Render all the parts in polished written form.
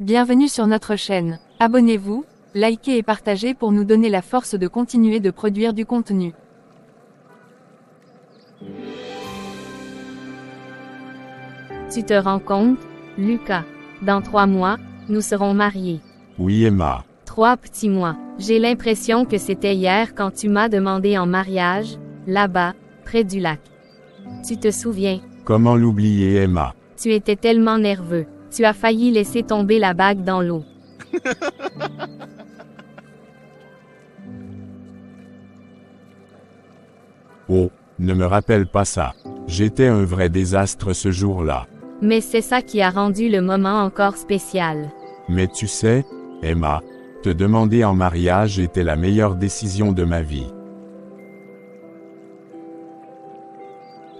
Bienvenue sur notre chaîne. Abonnez-vous, likez et partagez pour nous donner la force de continuer de produire du contenu. Tu te rends compte, Lucas? Dans 3 mois, nous serons mariés. Oui, Emma. 3 petits mois. J'ai l'impression que c'était hier quand tu m'as demandé en mariage, là-bas, près du lac. Tu te souviens? Comment l'oublier, Emma? Tu étais tellement nerveux. Tu as failli laisser tomber la bague dans l'eau. Oh, ne me rappelle pas ça. J'étais un vrai désastre ce jour-là. Mais c'est ça qui a rendu le moment encore spécial. Mais tu sais, Emma, te demander en mariage était la meilleure décision de ma vie.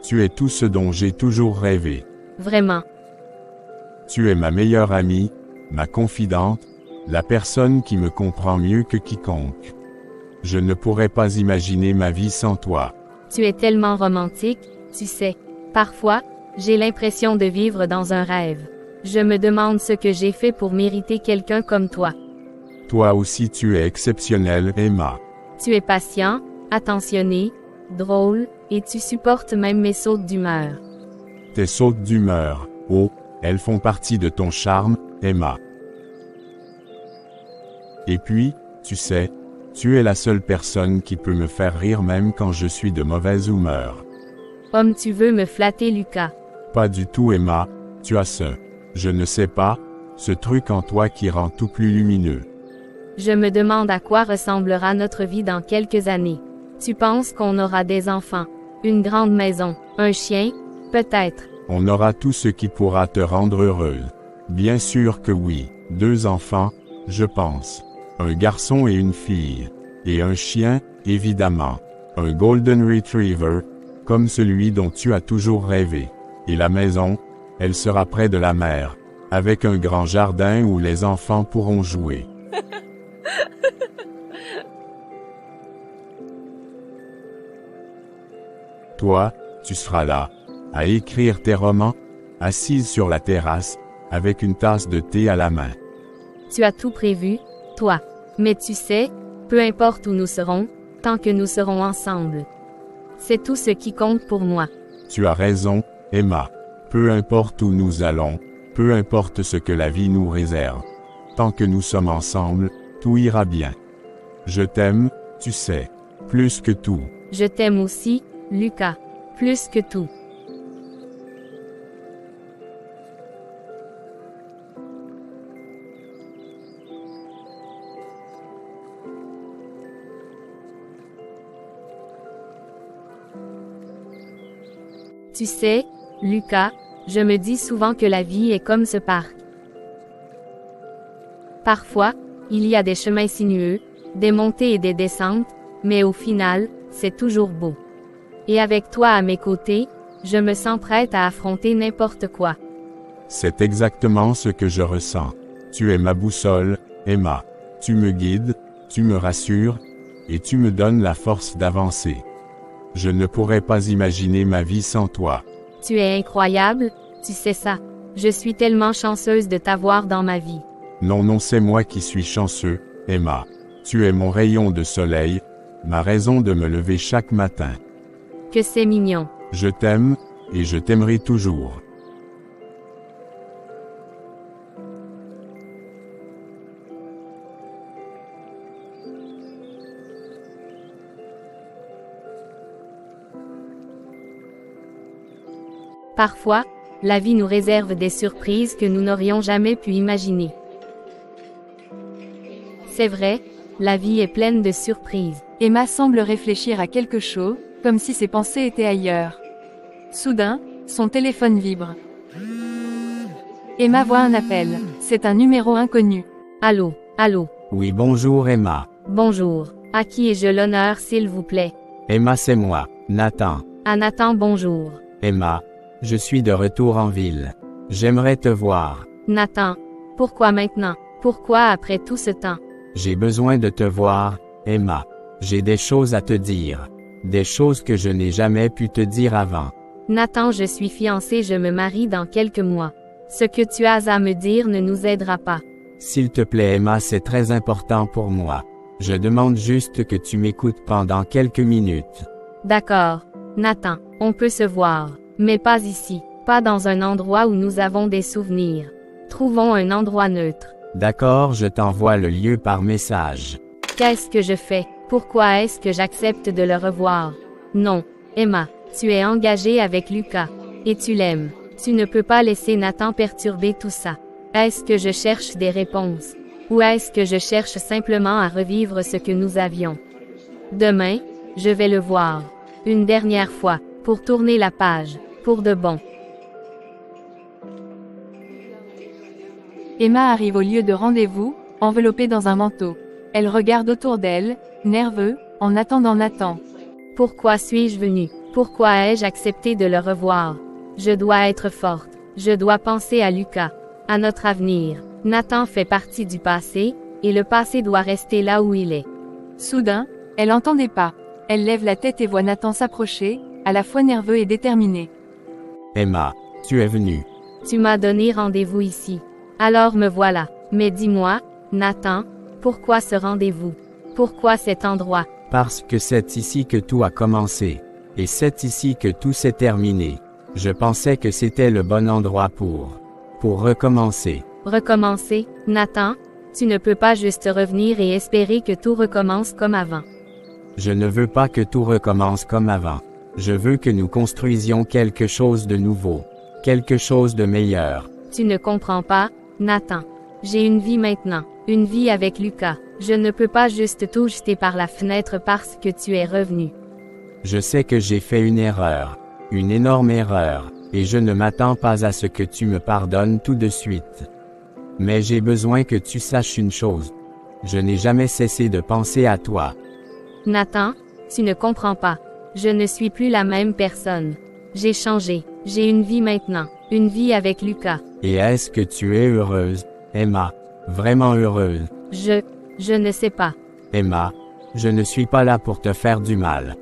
Tu es tout ce dont j'ai toujours rêvé. Vraiment. Tu es ma meilleure amie, ma confidente, la personne qui me comprend mieux que quiconque. Je ne pourrais pas imaginer ma vie sans toi. Tu es tellement romantique, tu sais. Parfois, j'ai l'impression de vivre dans un rêve. Je me demande ce que j'ai fait pour mériter quelqu'un comme toi. Toi aussi tu es exceptionnelle, Emma. Tu es patient, attentionné, drôle, et tu supportes même mes sautes d'humeur. Tes sautes d'humeur, oh, elles font partie de ton charme, Emma. Et puis, tu sais, tu es la seule personne qui peut me faire rire même quand je suis de mauvaise humeur. Homme, tu veux me flatter, Lucas? Pas du tout, Emma, tu as je ne sais pas, ce truc en toi qui rend tout plus lumineux. Je me demande à quoi ressemblera notre vie dans quelques années. Tu penses qu'on aura des enfants, une grande maison, un chien, peut-être? On aura tout ce qui pourra te rendre heureuse. Bien sûr que oui, 2 enfants, je pense. Un garçon et une fille. Et un chien, évidemment. Un Golden Retriever, comme celui dont tu as toujours rêvé. Et la maison, elle sera près de la mer, avec un grand jardin où les enfants pourront jouer. Toi, tu seras là, à écrire tes romans, assise sur la terrasse, avec une tasse de thé à la main. Tu as tout prévu, toi. Mais tu sais, peu importe où nous serons, tant que nous serons ensemble. C'est tout ce qui compte pour moi. Tu as raison, Emma. Peu importe où nous allons, peu importe ce que la vie nous réserve. Tant que nous sommes ensemble, tout ira bien. Je t'aime, tu sais, plus que tout. Je t'aime aussi, Lucas, plus que tout. Tu sais, Lucas, je me dis souvent que la vie est comme ce parc. Parfois, il y a des chemins sinueux, des montées et des descentes, mais au final, c'est toujours beau. Et avec toi à mes côtés, je me sens prête à affronter n'importe quoi. C'est exactement ce que je ressens. Tu es ma boussole, Emma. Tu me guides, tu me rassures, et tu me donnes la force d'avancer. Je ne pourrais pas imaginer ma vie sans toi. Tu es incroyable, tu sais ça. Je suis tellement chanceuse de t'avoir dans ma vie. Non, c'est moi qui suis chanceux, Emma. Tu es mon rayon de soleil, ma raison de me lever chaque matin. Que c'est mignon. Je t'aime, et je t'aimerai toujours. Parfois, la vie nous réserve des surprises que nous n'aurions jamais pu imaginer. C'est vrai, la vie est pleine de surprises. Emma semble réfléchir à quelque chose, comme si ses pensées étaient ailleurs. Soudain, son téléphone vibre. Emma voit un appel. C'est un numéro inconnu. Allô, allô. Oui, bonjour Emma. Bonjour. À qui ai-je l'honneur, s'il vous plaît? Emma, c'est moi, Nathan. À Nathan, bonjour. Emma, je suis de retour en ville. J'aimerais te voir. Nathan, pourquoi maintenant? Pourquoi après tout ce temps? J'ai besoin de te voir, Emma. J'ai des choses à te dire. Des choses que je n'ai jamais pu te dire avant. Nathan, je suis fiancée, je me marie dans quelques mois. Ce que tu as à me dire ne nous aidera pas. S'il te plaît Emma, c'est très important pour moi. Je demande juste que tu m'écoutes pendant quelques minutes. D'accord. Nathan, on peut se voir. Mais pas ici. Pas dans un endroit où nous avons des souvenirs. Trouvons un endroit neutre. D'accord, je t'envoie le lieu par message. Qu'est-ce que je fais? Pourquoi est-ce que j'accepte de le revoir? Non. Emma, tu es engagée avec Lucas. Et tu l'aimes. Tu ne peux pas laisser Nathan perturber tout ça. Est-ce que je cherche des réponses? Ou est-ce que je cherche simplement à revivre ce que nous avions? Demain, je vais le voir. Une dernière fois, pour tourner la page, pour de bon. Emma arrive au lieu de rendez-vous, enveloppée dans un manteau. Elle regarde autour d'elle, nerveux, en attendant Nathan. Pourquoi suis-je venue? Pourquoi ai-je accepté de le revoir? Je dois être forte. Je dois penser à Lucas. À notre avenir. Nathan fait partie du passé, et le passé doit rester là où il est. Soudain, elle entend des pas. Elle lève la tête et voit Nathan s'approcher, à la fois nerveux et déterminé. Emma, tu es venue. Tu m'as donné rendez-vous ici. Alors me voilà. Mais dis-moi, Nathan, pourquoi ce rendez-vous? Pourquoi cet endroit? Parce que c'est ici que tout a commencé. Et c'est ici que tout s'est terminé. Je pensais que c'était le bon endroit pour recommencer. Recommencer? Nathan, tu ne peux pas juste revenir et espérer que tout recommence comme avant. Je ne veux pas que tout recommence comme avant. Je veux que nous construisions quelque chose de nouveau. Quelque chose de meilleur. Tu ne comprends pas, Nathan. J'ai une vie maintenant. Une vie avec Lucas. Je ne peux pas juste tout jeter par la fenêtre parce que tu es revenu. Je sais que j'ai fait une erreur. Une énorme erreur. Et je ne m'attends pas à ce que tu me pardonnes tout de suite. Mais j'ai besoin que tu saches une chose. Je n'ai jamais cessé de penser à toi. Nathan, tu ne comprends pas. Je ne suis plus la même personne. J'ai changé. J'ai une vie maintenant. Une vie avec Lucas. Et est-ce que tu es heureuse, Emma? Vraiment heureuse? Je ne sais pas. Emma, je ne suis pas là pour te faire du mal.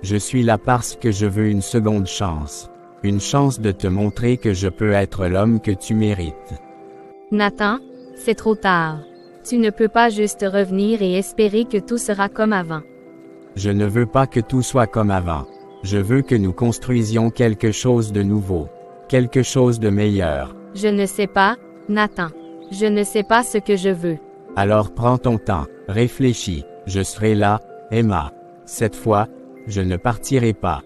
Je suis là parce que je veux une seconde chance. Une chance de te montrer que je peux être l'homme que tu mérites. Nathan, c'est trop tard. Tu ne peux pas juste revenir et espérer que tout sera comme avant. Je ne veux pas que tout soit comme avant. Je veux que nous construisions quelque chose de nouveau. Quelque chose de meilleur. Je ne sais pas, Nathan. Je ne sais pas ce que je veux. Alors prends ton temps, réfléchis. Je serai là, Emma. Cette fois, je ne partirai pas.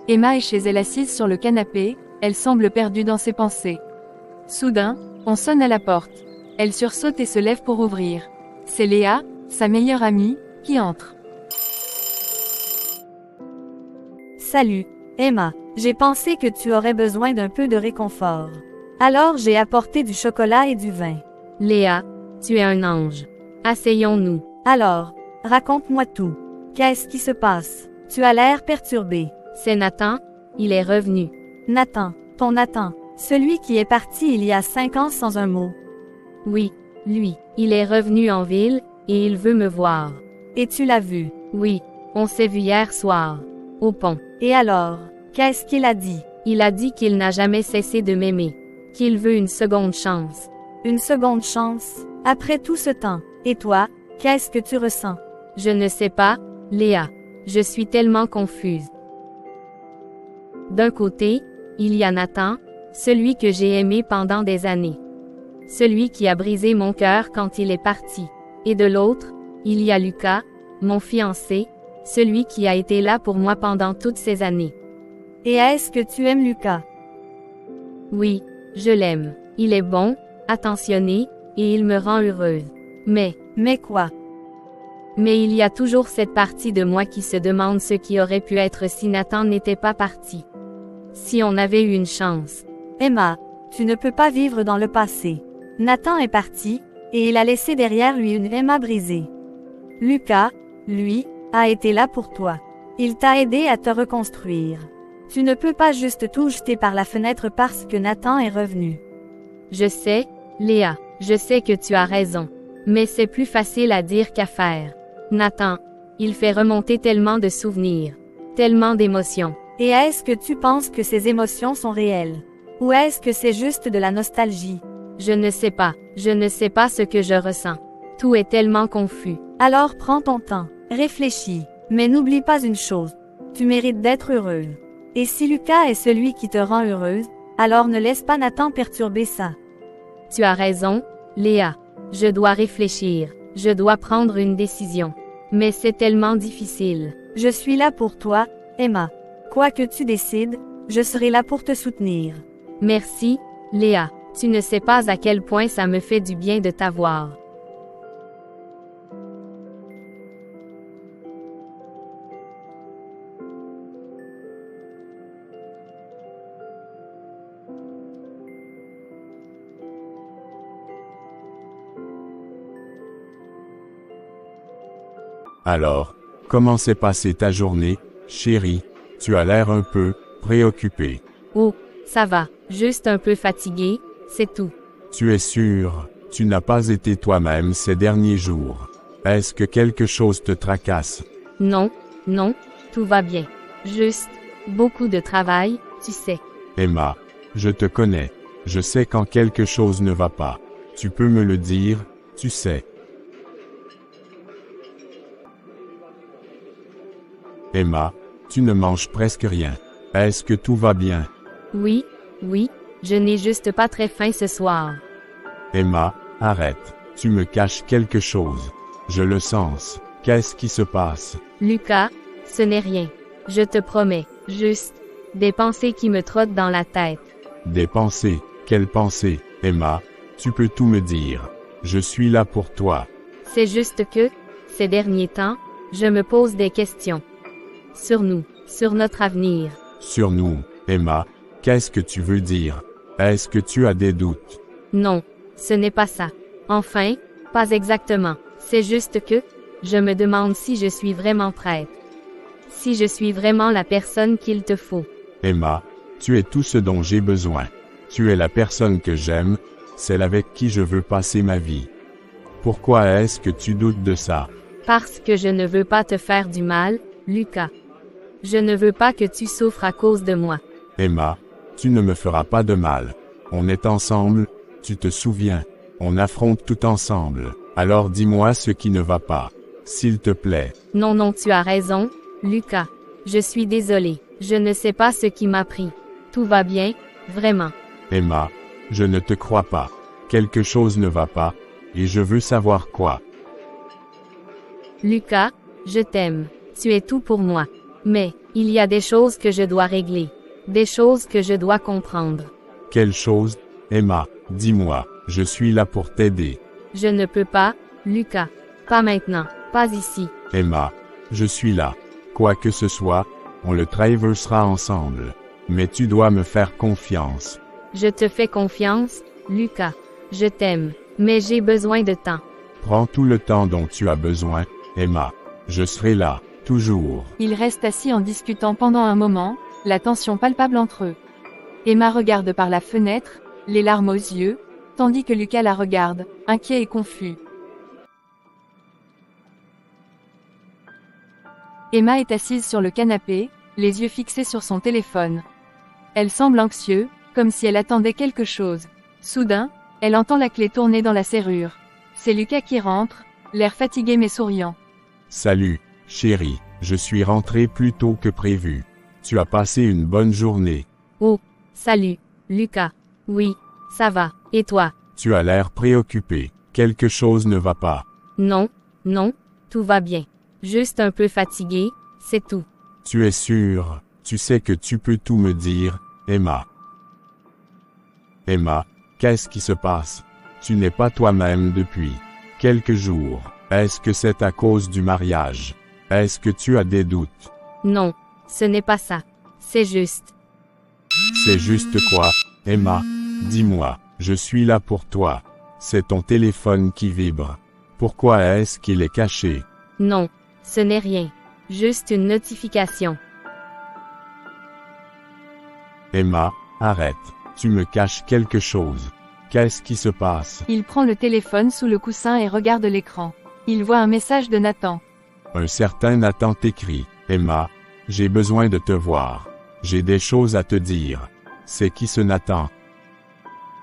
Emma est chez elle assise sur le canapé, elle semble perdue dans ses pensées. Soudain, on sonne à la porte. Elle sursaute et se lève pour ouvrir. C'est Léa, sa meilleure amie, qui entre. Salut, Emma. J'ai pensé que tu aurais besoin d'un peu de réconfort. Alors j'ai apporté du chocolat et du vin. Léa, tu es un ange. Asseyons-nous. Alors, raconte-moi tout. Qu'est-ce qui se passe? Tu as l'air perturbé. C'est Nathan, il est revenu. Nathan, ton Nathan, celui qui est parti il y a 5 ans sans un mot. Oui, lui, il est revenu en ville, et il veut me voir. Et tu l'as vu? Oui, on s'est vu hier soir. Au pont. Et alors, qu'est-ce qu'il a dit? Il a dit qu'il n'a jamais cessé de m'aimer. Qu'il veut une seconde chance. Une seconde chance? Après tout ce temps. Et toi, qu'est-ce que tu ressens? Je ne sais pas, Léa. Je suis tellement confuse. D'un côté, il y a Nathan, celui que j'ai aimé pendant des années. Celui qui a brisé mon cœur quand il est parti. Et de l'autre, il y a Lucas, mon fiancé, celui qui a été là pour moi pendant toutes ces années. Et est-ce que tu aimes Lucas? Oui, je l'aime. Il est bon, attentionné, et il me rend heureuse. Mais quoi? Mais il y a toujours cette partie de moi qui se demande ce qui aurait pu être si Nathan n'était pas parti. Si on avait eu une chance. Emma, tu ne peux pas vivre dans le passé. Nathan est parti, et il a laissé derrière lui une Emma brisée. Lucas, lui, a été là pour toi. Il t'a aidé à te reconstruire. Tu ne peux pas juste tout jeter par la fenêtre parce que Nathan est revenu. Je sais, Léa, je sais que tu as raison. Mais c'est plus facile à dire qu'à faire. Nathan, il fait remonter tellement de souvenirs, tellement d'émotions. Et est-ce que tu penses que ces émotions sont réelles? Ou est-ce que c'est juste de la nostalgie? Je ne sais pas. Je ne sais pas ce que je ressens. Tout est tellement confus. Alors prends ton temps, réfléchis, mais n'oublie pas une chose. Tu mérites d'être heureuse. Et si Lucas est celui qui te rend heureuse, alors ne laisse pas Nathan perturber ça. Tu as raison, Léa. Je dois réfléchir. Je dois prendre une décision. Mais c'est tellement difficile. Je suis là pour toi, Emma. Quoi que tu décides, je serai là pour te soutenir. Merci, Léa. Tu ne sais pas à quel point ça me fait du bien de t'avoir. Alors, comment s'est passée ta journée, chérie? Tu as l'air un peu préoccupée. Oh, ça va. Juste un peu fatigué, c'est tout. Tu es sûre, tu n'as pas été toi-même ces derniers jours. Est-ce que quelque chose te tracasse? Non, non, tout va bien. Juste, beaucoup de travail, tu sais. Emma, je te connais. Je sais quand quelque chose ne va pas. Tu peux me le dire, tu sais. Emma, tu ne manges presque rien. Est-ce que tout va bien? Oui, oui, je n'ai juste pas très faim ce soir. Emma, arrête. Tu me caches quelque chose. Je le sens. Qu'est-ce qui se passe? Lucas, ce n'est rien. Je te promets, juste, des pensées qui me trottent dans la tête. Des pensées? Quelles pensées? Emma, tu peux tout me dire. Je suis là pour toi. C'est juste que, ces derniers temps, je me pose des questions. Sur nous, sur notre avenir. Sur nous, Emma, qu'est-ce que tu veux dire? Est-ce que tu as des doutes? Non, ce n'est pas ça. Enfin, pas exactement. C'est juste que, je me demande si je suis vraiment prête. Si je suis vraiment la personne qu'il te faut. Emma, tu es tout ce dont j'ai besoin. Tu es la personne que j'aime, celle avec qui je veux passer ma vie. Pourquoi est-ce que tu doutes de ça? Parce que je ne veux pas te faire du mal, Lucas. Je ne veux pas que tu souffres à cause de moi. Emma, tu ne me feras pas de mal. On est ensemble, tu te souviens. On affronte tout ensemble. Alors dis-moi ce qui ne va pas. S'il te plaît. Non, non, tu as raison, Lucas. Je suis désolée. Je ne sais pas ce qui m'a pris. Tout va bien, vraiment. Emma, je ne te crois pas. Quelque chose ne va pas, et je veux savoir quoi. Lucas, je t'aime. Tu es tout pour moi. Mais, il y a des choses que je dois régler. Des choses que je dois comprendre. Quelle chose? Emma, dis-moi, je suis là pour t'aider. Je ne peux pas, Lucas. Pas maintenant, pas ici. Emma, je suis là. Quoi que ce soit, on le traversera ensemble. Mais tu dois me faire confiance. Je te fais confiance, Lucas. Je t'aime, mais j'ai besoin de temps. Prends tout le temps dont tu as besoin, Emma. Je serai là, toujours. Ils restent assis en discutant pendant un moment, la tension palpable entre eux. Emma regarde par la fenêtre, les larmes aux yeux, tandis que Lucas la regarde, inquiet et confus. Emma est assise sur le canapé, les yeux fixés sur son téléphone. Elle semble anxieuse, comme si elle attendait quelque chose. Soudain, elle entend la clé tourner dans la serrure. C'est Lucas qui rentre, l'air fatigué mais souriant. Salut, chérie, je suis rentré plus tôt que prévu. Tu as passé une bonne journée. Oh, salut, Lucas. Oui, ça va. Et toi? Tu as l'air préoccupé. Quelque chose ne va pas. Non, non, tout va bien. Juste un peu fatigué, c'est tout. Tu es sûre, tu sais que tu peux tout me dire, Emma. Emma, qu'est-ce qui se passe? Tu n'es pas toi-même depuis quelques jours. Est-ce que c'est à cause du mariage? Est-ce que tu as des doutes? Non, ce n'est pas ça. C'est juste. C'est juste quoi, Emma? Dis-moi, je suis là pour toi. C'est ton téléphone qui vibre. Pourquoi est-ce qu'il est caché? Non, ce n'est rien. Juste une notification. Emma, arrête. Tu me caches quelque chose. Qu'est-ce qui se passe? Il prend le téléphone sous le coussin et regarde l'écran. Il voit un message de Nathan. Un certain Nathan t'écrit. Emma, j'ai besoin de te voir. J'ai des choses à te dire. C'est qui ce Nathan?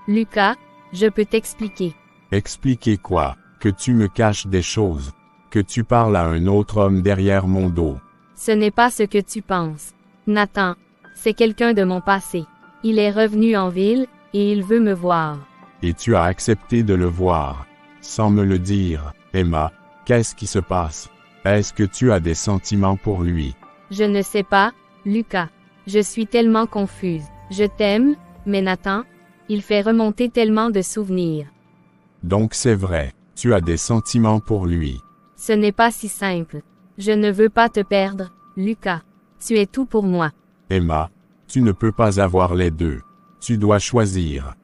Lucas, Je peux t'expliquer. Expliquer quoi? Que tu me caches des choses. Que tu parles à un autre homme derrière mon dos. Ce n'est pas ce que tu penses. Nathan, c'est quelqu'un de mon passé. Il est revenu en ville, et il veut me voir. Et tu as accepté de le voir. Sans me le dire. Emma, qu'est-ce qui se passe? Est-ce que tu as des sentiments pour lui? Je ne sais pas, Lucas. Je suis tellement confuse. Je t'aime, mais Nathan, il fait remonter tellement de souvenirs. Donc c'est vrai, tu as des sentiments pour lui. Ce n'est pas si simple. Je ne veux pas te perdre, Lucas. Tu es tout pour moi. Emma, tu ne peux pas avoir les deux. Tu dois choisir.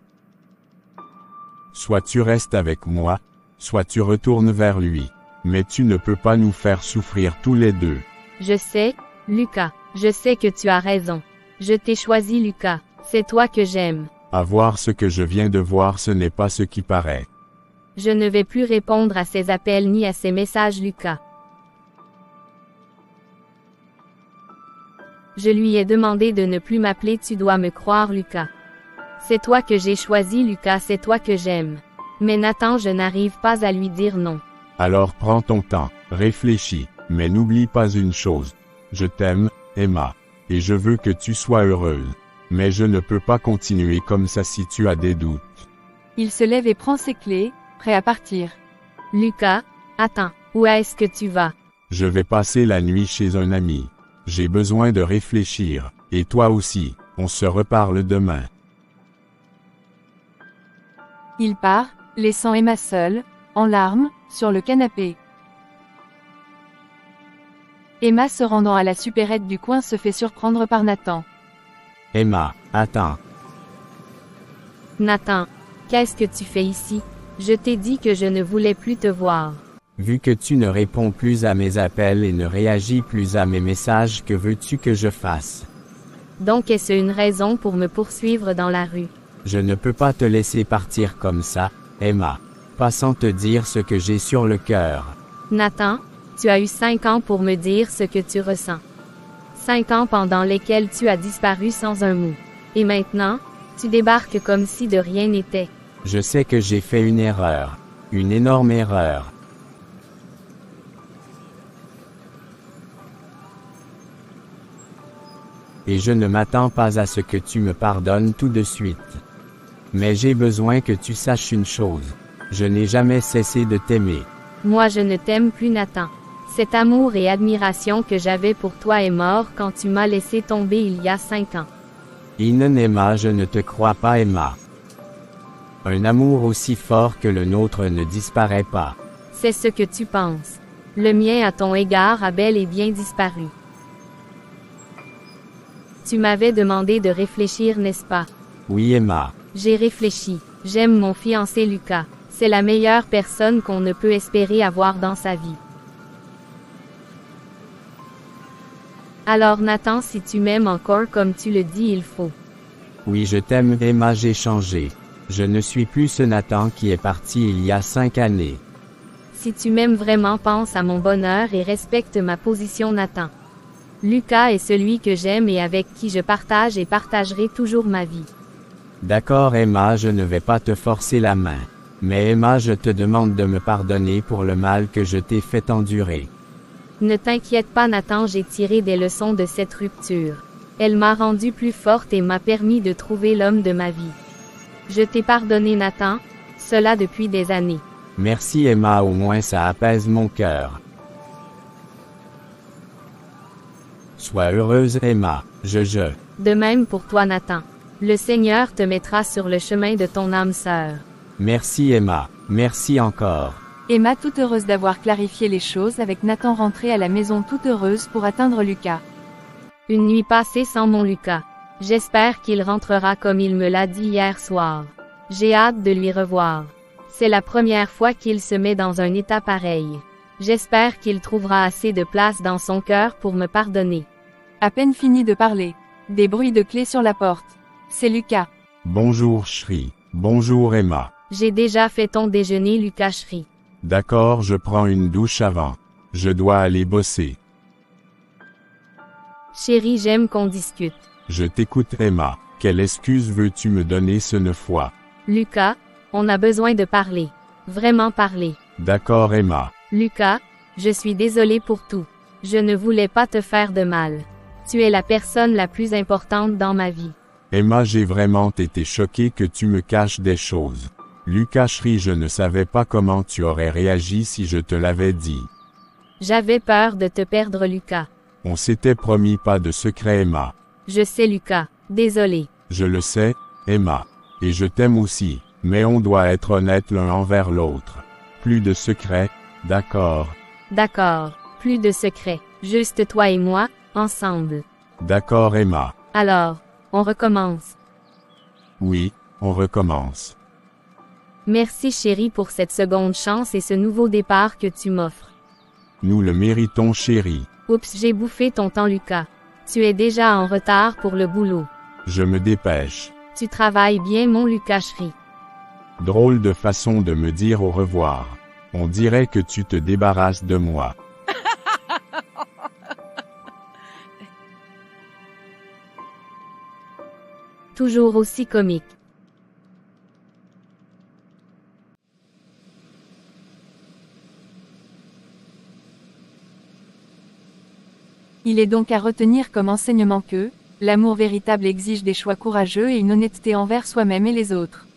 Soit tu restes avec moi, soit tu retournes vers lui. Mais tu ne peux pas nous faire souffrir tous les deux. Je sais, Lucas. Je sais que tu as raison. Je t'ai choisi, Lucas. C'est toi que j'aime. Avoir ce que je viens de voir, ce n'est pas ce qui paraît. Je ne vais plus répondre à ses appels ni à ses messages, Lucas. Je lui ai demandé de ne plus m'appeler, tu dois me croire, Lucas. C'est toi que j'ai choisi, Lucas, c'est toi que j'aime. Mais Nathan, je n'arrive pas à lui dire non. Alors prends ton temps, réfléchis, mais n'oublie pas une chose. Je t'aime, Emma, et je veux que tu sois heureuse. Mais je ne peux pas continuer comme ça si tu as des doutes. Il se lève et prend ses clés, prêt à partir. Lucas, attends, où est-ce que tu vas? Je vais passer la nuit chez un ami. J'ai besoin de réfléchir, et toi aussi, on se reparle demain. Il part, laissant Emma seule, en larmes, sur le canapé. Emma se rendant à la supérette du coin se fait surprendre par Nathan. Emma, attends. Nathan, qu'est-ce que tu fais ici? Je t'ai dit que je ne voulais plus te voir. Vu que tu ne réponds plus à mes appels et ne réagis plus à mes messages, que veux-tu que je fasse? Donc est-ce une raison pour me poursuivre dans la rue? Je ne peux pas te laisser partir comme ça, Emma. Pas sans te dire ce que j'ai sur le cœur. Nathan, tu as eu 5 ans pour me dire ce que tu ressens. 5 ans pendant lesquels tu as disparu sans un mot. Et maintenant, tu débarques comme si de rien n'était. Je sais que j'ai fait une erreur. Une énorme erreur. Et je ne m'attends pas à ce que tu me pardonnes tout de suite. Mais j'ai besoin que tu saches une chose. Je n'ai jamais cessé de t'aimer. Moi je ne t'aime plus, Nathan. Cet amour et admiration que j'avais pour toi est mort quand tu m'as laissé tomber il y a 5 ans. Emma, je ne te crois pas, Emma. Un amour aussi fort que le nôtre ne disparaît pas. C'est ce que tu penses. Le mien à ton égard a bel et bien disparu. Tu m'avais demandé de réfléchir, n'est-ce pas? Oui, Emma. J'ai réfléchi. J'aime mon fiancé Lucas. C'est la meilleure personne qu'on ne peut espérer avoir dans sa vie. Alors Nathan, si tu m'aimes encore comme tu le dis, il faut. Oui, je t'aime, Emma, j'ai changé. Je ne suis plus ce Nathan qui est parti il y a 5 années. Si tu m'aimes vraiment, pense à mon bonheur et respecte ma position, Nathan. Lucas est celui que j'aime et avec qui je partage et partagerai toujours ma vie. D'accord, Emma, je ne vais pas te forcer la main. Mais Emma, je te demande de me pardonner pour le mal que je t'ai fait endurer. Ne t'inquiète pas, Nathan, j'ai tiré des leçons de cette rupture. Elle m'a rendue plus forte et m'a permis de trouver l'homme de ma vie. Je t'ai pardonné, Nathan, cela depuis des années. Merci, Emma, au moins ça apaise mon cœur. Sois heureuse, Emma, je. De même pour toi, Nathan. Le Seigneur te mettra sur le chemin de ton âme sœur. Merci, Emma, merci encore. Emma, toute heureuse d'avoir clarifié les choses avec Nathan, rentrée à la maison toute heureuse pour atteindre Lucas. Une nuit passée sans mon Lucas. J'espère qu'il rentrera comme il me l'a dit hier soir. J'ai hâte de lui revoir. C'est la première fois qu'il se met dans un état pareil. J'espère qu'il trouvera assez de place dans son cœur pour me pardonner. À peine fini de parler. Des bruits de clés sur la porte. C'est Lucas. Bonjour Shri. Bonjour Emma. J'ai déjà fait ton déjeuner, Lucas Shri. D'accord, je prends une douche avant. Je dois aller bosser. Chérie, j'aime qu'on discute. Je t'écoute Emma. Quelle excuse veux-tu me donner ce 9 fois? Lucas, On a besoin de parler. Vraiment parler. D'accord Emma. Lucas, je suis désolée pour tout. Je ne voulais pas te faire de mal. Tu es la personne la plus importante dans ma vie. Emma, j'ai vraiment été choqué que tu me caches des choses. Lucas chéri, je ne savais pas comment tu aurais réagi si je te l'avais dit. J'avais peur de te perdre, Lucas. On s'était promis pas de secret Emma. Je sais, Lucas. Désolé. Je le sais, Emma. Et je t'aime aussi, mais on doit être honnête l'un envers l'autre. Plus de secrets, d'accord. D'accord. Plus de secrets. Juste toi et moi, ensemble. D'accord Emma. Alors, on recommence. Oui, on recommence. Merci chérie pour cette seconde chance et ce nouveau départ que tu m'offres. Nous le méritons chérie. Oups, j'ai bouffé ton temps, Lucas. Tu es déjà en retard pour le boulot. Je me dépêche. Tu travailles bien, mon Lucas chéri. Drôle de façon de me dire au revoir. On dirait que tu te débarrasses de moi. Toujours aussi comique. Il est donc à retenir comme enseignement que, l'amour véritable exige des choix courageux et une honnêteté envers soi-même et les autres.